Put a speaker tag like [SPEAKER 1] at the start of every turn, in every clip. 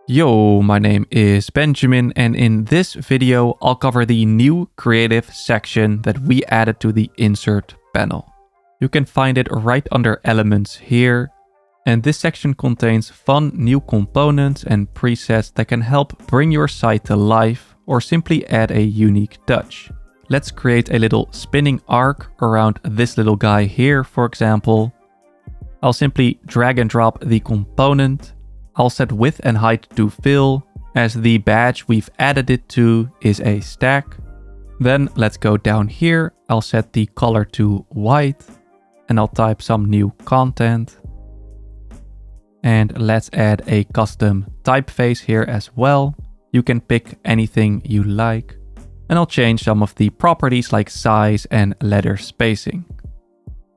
[SPEAKER 1] Yo, my name is Benjamin, and in this video I'll cover the new creative section that we added to the insert panel. You can find it right under elements here, and this section contains fun new components and presets that can help bring your site to life or simply add a unique touch. Let's create a little spinning arc around this little guy here, for example. I'll simply drag and drop the component. I'll set width and height to fill, as the badge we've added it to is a stack. Then let's go down here. I'll set the color to white and I'll type some new content. And let's add a custom typeface here as well. You can pick anything you like. And I'll change some of the properties like size and letter spacing.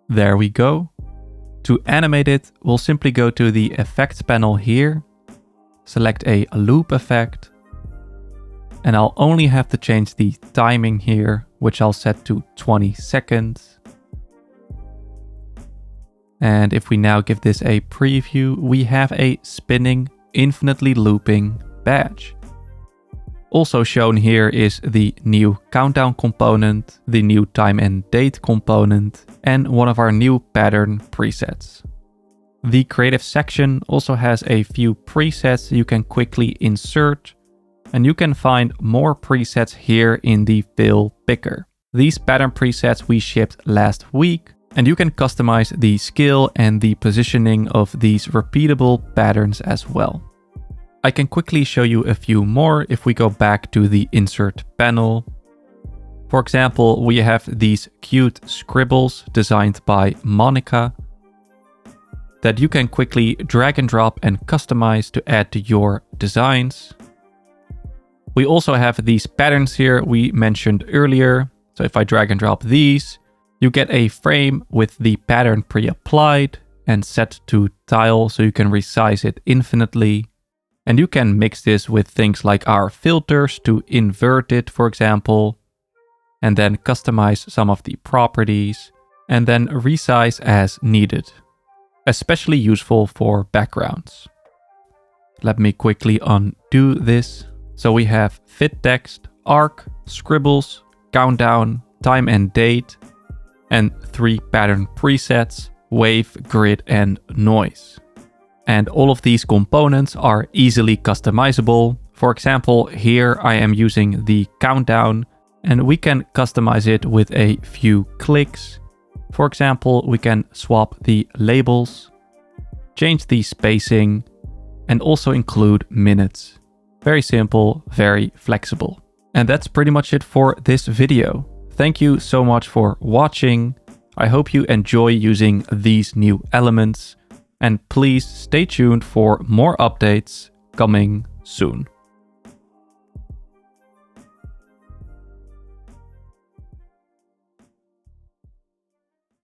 [SPEAKER 1] There we go. To animate it, we'll simply go to the effects panel here, select a loop effect, and I'll only have to change the timing here, which I'll set to 20 seconds. And if we now give this a preview, we have a spinning, infinitely looping badge. Also shown here is the new countdown component, the new time and date component, and one of our new pattern presets. The creative section also has a few presets you can quickly insert, and you can find more presets here in the fill picker. These pattern presets we shipped last week, and you can customize the scale and the positioning of these repeatable patterns as well. I can quickly show you a few more if we go back to the insert panel. For example, we have these cute scribbles designed by Monica that you can quickly drag and drop and customize to add to your designs. We also have these patterns here we mentioned earlier. So if I drag and drop these, you get a frame with the pattern pre-applied and set to tile so you can resize it infinitely. And you can mix this with things like our filters to invert it, for example, and then customize some of the properties and then resize as needed, especially useful for backgrounds. Let me quickly undo this. So we have fit text, arc, scribbles, countdown, time and date, and 3 pattern presets, wave, grid, and noise. And all of these components are easily customizable. For example, here I am using the countdown and we can customize it with a few clicks. For example, we can swap the labels, change the spacing, and also include minutes. Very simple, very flexible. And that's pretty much it for this video. Thank you so much for watching. I hope you enjoy using these new elements. And please stay tuned for more updates coming soon.